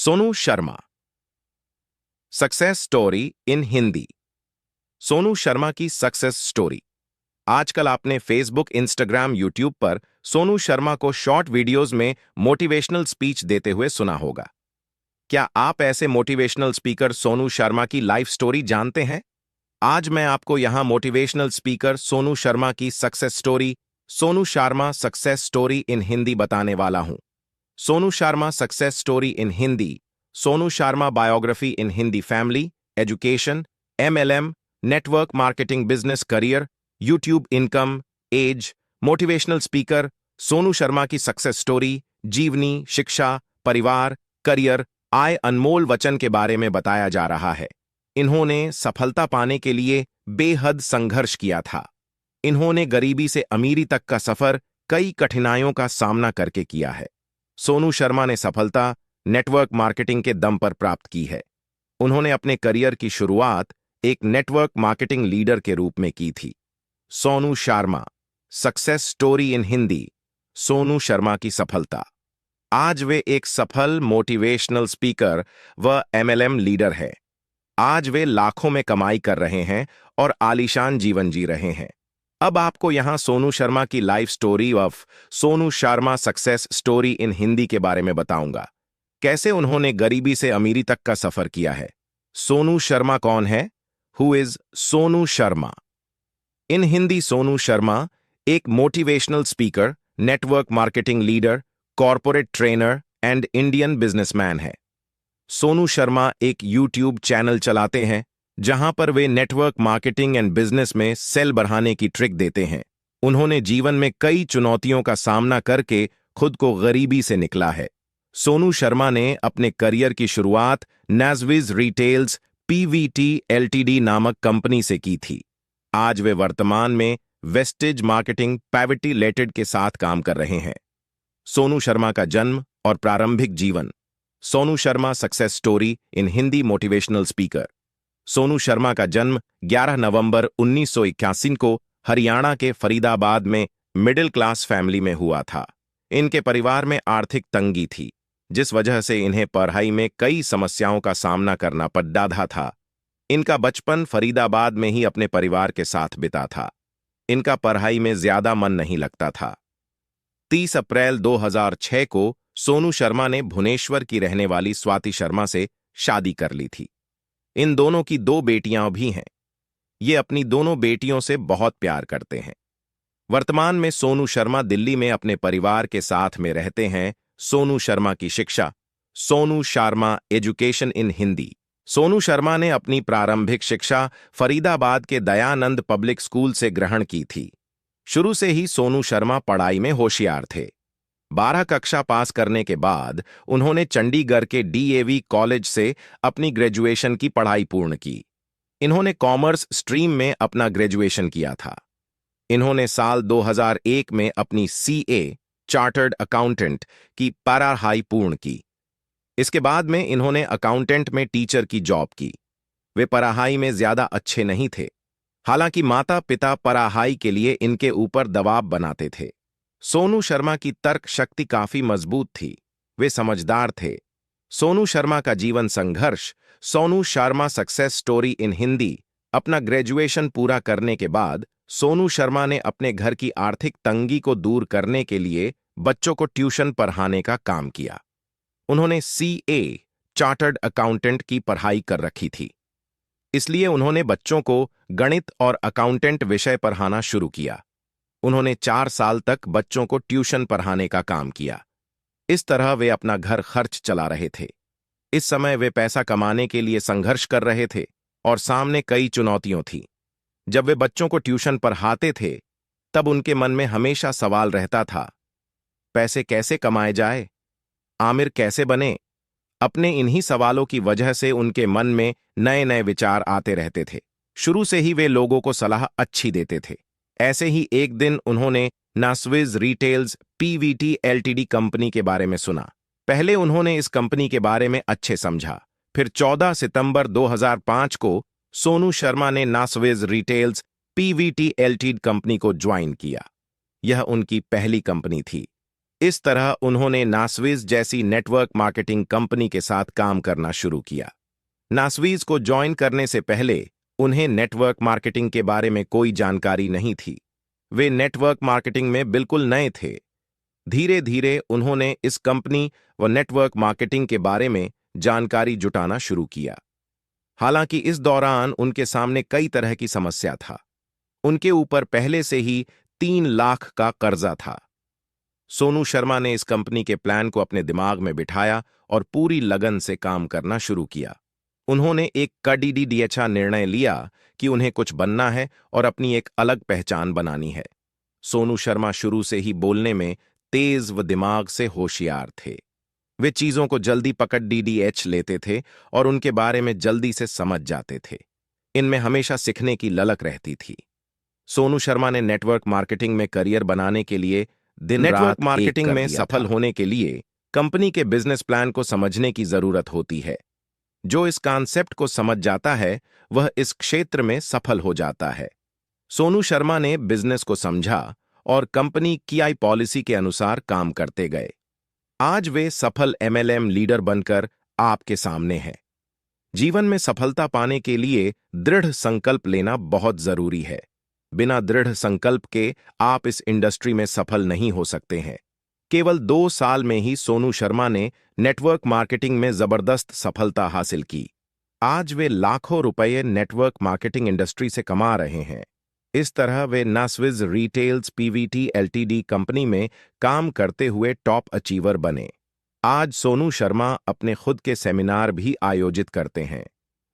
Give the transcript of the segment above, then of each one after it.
Sonu Sharma success story in Hindi. Sonu Sharma की success story. आजकल आपने फेसबुक, इंस्टाग्राम, यूट्यूब पर सोनू शर्मा को शॉर्ट वीडियोस में मोटिवेशनल स्पीच देते हुए सुना होगा। क्या आप ऐसे मोटिवेशनल स्पीकर सोनू शर्मा की लाइफ स्टोरी जानते हैं? आज मैं आपको यहां मोटिवेशनल स्पीकर सोनू शर्मा की success story, Sonu Sharma success story in Hindi बताने वाला हूं। Sonu Sharma success story in Hindi. Sonu Sharma biography in Hindi. Family, education, MLM, network marketing, business, career, YouTube, income, age, motivational speaker. Sonu Sharma की सक्सेस स्टोरी, जीवनी, शिक्षा, परिवार, करियर, आय, अनमोल वचन के बारे में बताया जा रहा है। इन्होंने सफलता पाने के लिए बेहद संघर्ष किया था। इन्होंने गरीबी से अमीरी तक का सफर कई कठिनाइयों का सामना करके किया है। सोनू शर्मा ने सफलता नेटवर्क मार्केटिंग के दम पर प्राप्त की है। उन्होंने अपने करियर की शुरुआत एक नेटवर्क मार्केटिंग लीडर के रूप में की थी। Sonu Sharma success story in Hindi. Sonu Sharma की सफलता। आज वे एक सफल मोटिवेशनल स्पीकर व एमएलएम लीडर है। आज वे लाखों में कमाई कर रहे हैं और आलीशान जीवन जी रहे हैं। अब आपको यहां सोनू शर्मा की life story of Sonu Sharma success story in Hindi के बारे में बताऊंगा। कैसे उन्होंने गरीबी से अमीरी तक का सफर किया है। सोनू शर्मा कौन है? Who is Sonu Sharma? In Hindi, Sonu Sharma एक motivational speaker, network marketing leader, corporate trainer and Indian businessman है। सोनू शर्मा एक यूट्यूब चैनल चलाते हैं जहां पर वे नेटवर्क मार्केटिंग एंड बिजनेस में सेल बढ़ाने की ट्रिक देते हैं। उन्होंने जीवन में कई चुनौतियों का सामना करके खुद को गरीबी से निकला है। सोनू शर्मा ने अपने करियर की शुरुआत नाजविज रिटेल्स पीवीटी एलटीडी नामक कंपनी से की थी। आज वे वर्तमान में वेस्टेज मार्केटिंग प्राइवेट लिमिटेड के साथ काम कर रहे हैं। सोनू शर्मा का जन्म और प्रारंभिक जीवन। Sonu Sharma success story in Hindi motivational speaker. Sonu Sharma का जन्म 11 नवंबर 1981 को हरियाणा के फरीदाबाद में मिडिल क्लास फैमिली में हुआ था। इनके परिवार में आर्थिक तंगी थी, जिस वजह से इन्हें पढ़ाई में कई समस्याओं का सामना करना पड़ रहा था। इनका बचपन फरीदाबाद में ही अपने परिवार के साथ बिता था। इनका पढ़ाई में ज्यादा मन नहीं लगता था। 30 अप्रैल 2006 को सोनू शर्मा ने भुवनेश्वर की रहने वाली स्वाति शर्मा से शादी कर ली थी। इन दोनों की 2 बेटियां भी हैं। ये अपनी दोनों बेटियों से बहुत प्यार करते हैं। वर्तमान में सोनू शर्मा दिल्ली में अपने परिवार के साथ में रहते हैं। सोनू शर्मा की शिक्षा। Sonu Sharma education in Hindi. सोनू शर्मा ने अपनी प्रारंभिक शिक्षा फरीदाबाद के दयानंद पब्लिक स्कूल से ग्रहण की थी। शुरू से ही सोनू शर्मा पढ़ाई में होशियार थे। 12 कक्षा पास करने के बाद उन्होंने चंडीगढ़ के डीएवी कॉलेज से अपनी ग्रेजुएशन की पढ़ाई पूर्ण की। इन्होंने कॉमर्स स्ट्रीम में अपना ग्रेजुएशन किया था। इन्होंने साल 2001 में अपनी सीए चार्टर्ड अकाउंटेंट की पढ़ाई पूर्ण की। इसके बाद में इन्होंने अकाउंटेंट में टीचर की जॉब की। वे पढ़ाई में ज्यादा अच्छे नहीं थे, हालांकि माता पिता पढ़ाई के लिए इनके ऊपर दबाव बनाते थे। सोनू शर्मा की तर्क शक्ति काफी मजबूत थी। वे समझदार थे। सोनू शर्मा का जीवन संघर्ष। Sonu Sharma success story in Hindi. अपना ग्रेजुएशन पूरा करने के बाद सोनू शर्मा ने अपने घर की आर्थिक तंगी को दूर करने के लिए बच्चों को ट्यूशन पढ़ाने का काम किया। उन्होंने सीए चार्टर्ड अकाउंटेंट की पढ़ाई कर रखी थी, इसलिए उन्होंने बच्चों को गणित और अकाउंटेंट विषय पढ़ाना शुरू किया। उन्होंने 4 साल तक बच्चों को ट्यूशन पढ़ाने का काम किया। इस तरह वे अपना घर खर्च चला रहे थे। इस समय वे पैसा कमाने के लिए संघर्ष कर रहे थे और सामने कई चुनौतियां थी। जब वे बच्चों को ट्यूशन पढ़ाते थे, तब उनके मन में हमेशा सवाल रहता था, पैसे कैसे कमाए जाए, आमिर कैसे बने। अपने इन्हीं सवालों की वजह से उनके मन में नए नए विचार आते रहते थे। शुरू से ही वे लोगों को सलाह अच्छी देते थे। ऐसे ही एक दिन उन्होंने नाजविज रिटेल्स पीवीटी एलटीडी कंपनी के बारे में सुना। पहले उन्होंने इस कंपनी के बारे में अच्छे समझा। फिर 14 सितंबर 2005 को सोनू शर्मा ने नाजविज रिटेल्स पीवीटी एलटीडी कंपनी को ज्वाइन किया। यह उनकी पहली कंपनी थी। इस तरह उन्होंने नासविज जैसी नेटवर्क मार्केटिंग कंपनी के साथ काम करना शुरू किया। नासविज को ज्वाइन करने से पहले उन्हें नेटवर्क मार्केटिंग के बारे में कोई जानकारी नहीं थी। वे नेटवर्क मार्केटिंग में बिल्कुल नए थे। धीरे धीरे उन्होंने इस कंपनी व नेटवर्क मार्केटिंग के बारे में जानकारी जुटाना शुरू किया। हालांकि इस दौरान उनके सामने कई तरह की समस्या था। उनके ऊपर पहले से ही 3 लाख का कर्जा था। सोनू शर्मा ने इस कंपनी के प्लान को अपने दिमाग में बिठाया और पूरी लगन से काम करना शुरू किया। उन्होंने एक कड़ीडीडीएचा निर्णय लिया कि उन्हें कुछ बनना है और अपनी एक अलग पहचान बनानी है। सोनू शर्मा शुरू से ही बोलने में तेज व दिमाग से होशियार थे। वे चीजों को जल्दी पकड़ डीडीएच लेते थे और उनके बारे में जल्दी से समझ जाते थे। इनमें हमेशा सीखने की ललक रहती थी। सोनू शर्मा ने नेटवर्क मार्केटिंग में करियर बनाने के लिए दिन रात नेटवर्क मार्केटिंग में सफल होने के लिए कंपनी के बिजनेस प्लान को समझने की जरूरत होती है। जो इस कॉन्सेप्ट को समझ जाता है वह इस क्षेत्र में सफल हो जाता है। सोनू शर्मा ने बिजनेस को समझा और कंपनी की पॉलिसी के अनुसार काम करते गए। आज वे सफल एमएलएम लीडर बनकर आपके सामने हैं। जीवन में सफलता पाने के लिए दृढ़ संकल्प लेना बहुत जरूरी है। बिना दृढ़ संकल्प के आप इस इंडस्ट्री में सफल नहीं हो सकते हैं। केवल 2 साल में ही सोनू शर्मा ने नेटवर्क मार्केटिंग में जबरदस्त सफलता हासिल की। आज वे लाखों रुपए नेटवर्क मार्केटिंग इंडस्ट्री से कमा रहे हैं। इस तरह वे नासविज रिटेल्स पीवीटी एलटीडी कंपनी में काम करते हुए टॉप अचीवर बने। आज सोनू शर्मा अपने खुद के सेमिनार भी आयोजित करते हैं।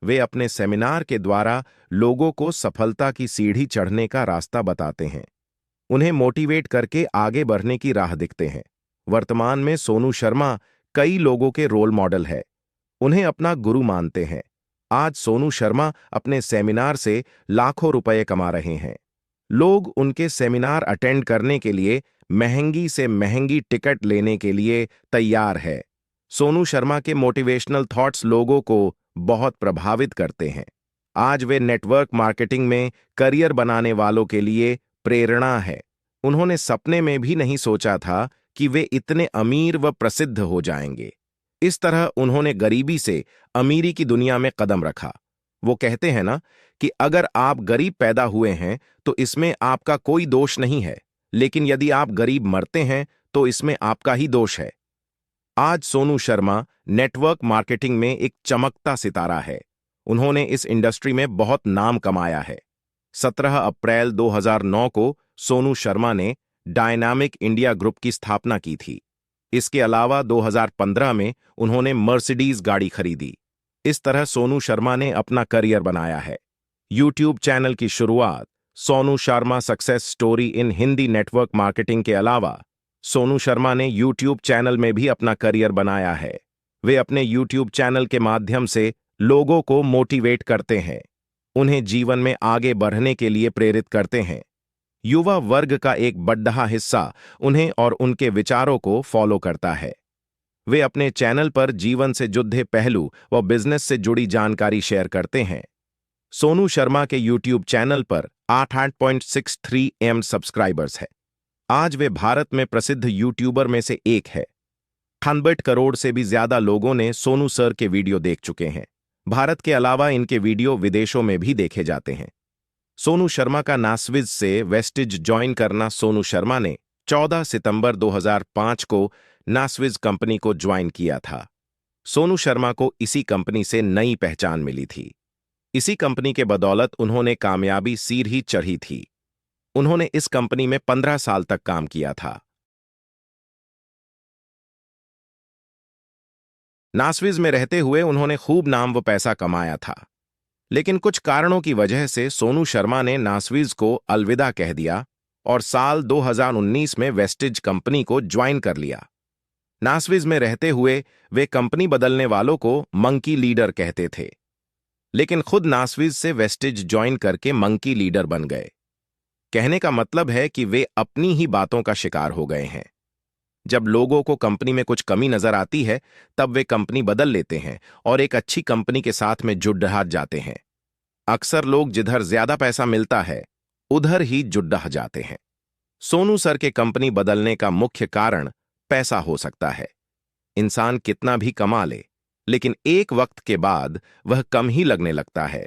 वे अपने सेमिनार के द्वारा लोगों को सफलता की सीढ़ी चढ़ने का रास्ता बताते हैं। उन्हें मोटिवेट करके आगे बढ़ने की राह दिखते हैं। वर्तमान में सोनू शर्मा कई लोगों के रोल मॉडल है। उन्हें अपना गुरु मानते हैं। आज सोनू शर्मा अपने सेमिनार से लाखों रुपए कमा रहे हैं। लोग उनके सेमिनार अटेंड करने के लिए महंगी से महंगी टिकट लेने के लिए तैयार है। सोनू शर्मा के मोटिवेशनल थॉट्स लोगों को बहुत प्रभावित करते हैं। आज वे नेटवर्क मार्केटिंग में करियर बनाने वालों के लिए प्रेरणा है। उन्होंने सपने में भी नहीं सोचा था कि वे इतने अमीर व प्रसिद्ध हो जाएंगे। इस तरह उन्होंने गरीबी से अमीरी की दुनिया में कदम रखा। वो कहते हैं ना कि अगर आप गरीब पैदा हुए हैं तो इसमें आपका कोई दोष नहीं है, लेकिन यदि आप गरीब मरते हैं तो इसमें आपका ही दोष है। आज सोनू शर्मा नेटवर्क मार्केटिंग में एक चमकता सितारा है। उन्होंने इस इंडस्ट्री में बहुत नाम कमाया है। 17 अप्रैल 2009 को सोनू शर्मा ने डायनामिक इंडिया ग्रुप की स्थापना की थी। इसके अलावा 2015 में उन्होंने मर्सिडीज गाड़ी खरीदी। इस तरह सोनू शर्मा ने अपना करियर बनाया है। यूट्यूब चैनल की शुरुआत Sonu Sharma success story in Hindi network marketing के अलावा सोनू शर्मा ने यूट्यूब चैनल में भी अपना करियर बनाया है। वे अपने यूट्यूब चैनल के माध्यम से लोगों को मोटिवेट करते हैं, उन्हें जीवन में आगे बढ़ने के लिए प्रेरित करते हैं। युवा वर्ग का एक बड़ा हिस्सा उन्हें और उनके विचारों को फॉलो करता है। वे अपने चैनल पर जीवन से जुड़े पहलू व बिजनेस से जुड़ी जानकारी शेयर करते हैं। सोनू शर्मा के यूट्यूब चैनल पर 8.63 एम सब्सक्राइबर्स हैं। आज वे भारत में प्रसिद्ध यूट्यूबर में से एक है। 100 करोड़ से भी ज्यादा लोगों ने सोनू सर के वीडियो देख चुके हैं। भारत के अलावा इनके वीडियो विदेशों में भी देखे जाते हैं। सोनू शर्मा का नासविज से वेस्टिज ज्वाइन करना। सोनू शर्मा ने 14 सितंबर 2005 को नासविज कंपनी को ज्वाइन किया था। सोनू शर्मा को इसी कंपनी से नई पहचान मिली थी। इसी कंपनी के बदौलत उन्होंने कामयाबी सीढ़ी चढ़ी थी। उन्होंने इस कंपनी में 15 साल तक काम किया था। नासविज में रहते हुए उन्होंने खूब नाम व पैसा कमाया था, लेकिन कुछ कारणों की वजह से सोनू शर्मा ने नासविज को अलविदा कह दिया और साल 2019 में वेस्टिज कंपनी को ज्वाइन कर लिया। नासविज में रहते हुए वे कंपनी बदलने वालों को मंकी लीडर कहते थे, लेकिन खुद नासविज से वेस्टिज ज्वाइन करके मंकी लीडर बन गए। कहने का मतलब है कि वे अपनी ही बातों का शिकार हो गए हैं। जब लोगों को कंपनी में कुछ कमी नजर आती है तब वे कंपनी बदल लेते हैं और एक अच्छी कंपनी के साथ में जुड़ जाते हैं। अक्सर लोग जिधर ज्यादा पैसा मिलता है उधर ही जुड़ जाते हैं। सोनू सर के कंपनी बदलने का मुख्य कारण पैसा हो सकता है। इंसान कितना भी कमा ले, लेकिन एक वक्त के बाद वह कम ही लगने लगता है।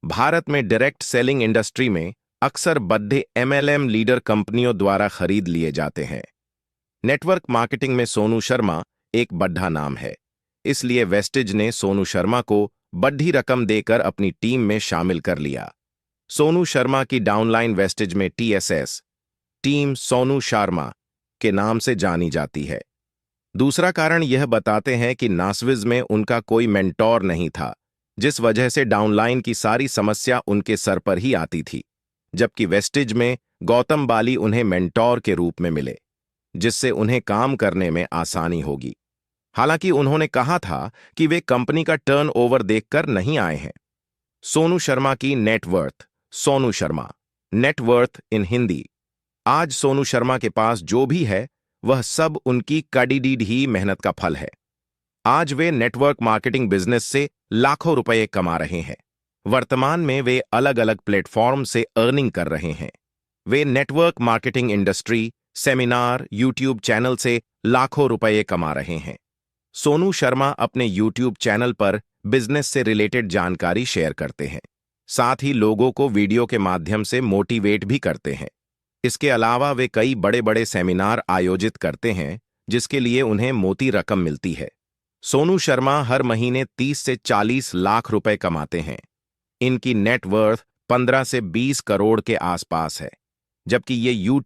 भारत में डायरेक्ट सेलिंग इंडस्ट्री में अक्सर बड़े एमएलएम लीडर कंपनियों द्वारा खरीद लिए जाते हैं। नेटवर्क मार्केटिंग में सोनू शर्मा एक बड़ा नाम है, इसलिए वेस्टेज ने सोनू शर्मा को बड़ी रकम देकर अपनी टीम में शामिल कर लिया। सोनू शर्मा की डाउनलाइन वेस्टेज में टीएसएस, टीम सोनू शर्मा के नाम से जानी जाती है। दूसरा कारण यह बताते हैं कि नासविज में उनका कोई मेंटोर नहीं था, जिस वजह से डाउनलाइन की सारी समस्या उनके सर पर ही आती थी, जबकि वेस्टेज में गौतम बाली उन्हें मेंटोर के रूप में मिले, जिससे उन्हें काम करने में आसानी होगी। हालांकि उन्होंने कहा था कि वे कंपनी का टर्नओवर देखकर नहीं आए हैं। सोनू शर्मा की नेटवर्थ। सोनू शर्मा नेटवर्थ इन हिंदी। आज सोनू शर्मा के पास जो भी है वह सब उनकी कड़ी ही मेहनत का फल है। आज वे नेटवर्क मार्केटिंग बिजनेस से लाखों रुपए कमा रहे हैं। वर्तमान में वे अलग अलग प्लेटफॉर्म से अर्निंग कर रहे हैं। वे network marketing industry, seminar, YouTube channel से लाखों रुपए कमा रहे हैं। सोनू शर्मा अपने यूट्यूब चैनल पर बिजनेस से रिलेटेड जानकारी शेयर करते हैं, साथ ही लोगों को वीडियो के माध्यम से मोटिवेट भी करते हैं। इसके अलावा वे कई बड़े बड़े सेमिनार आयोजित करते हैं, जिसके लिए उन्हें मोटी रकम मिलती है। सोनू शर्मा हर महीने 30 से 40 लाख रुपए कमाते हैं। इनकी नेटवर्थ 15 से 20 करोड़ के आसपास है, जबकि ये यूट्यूब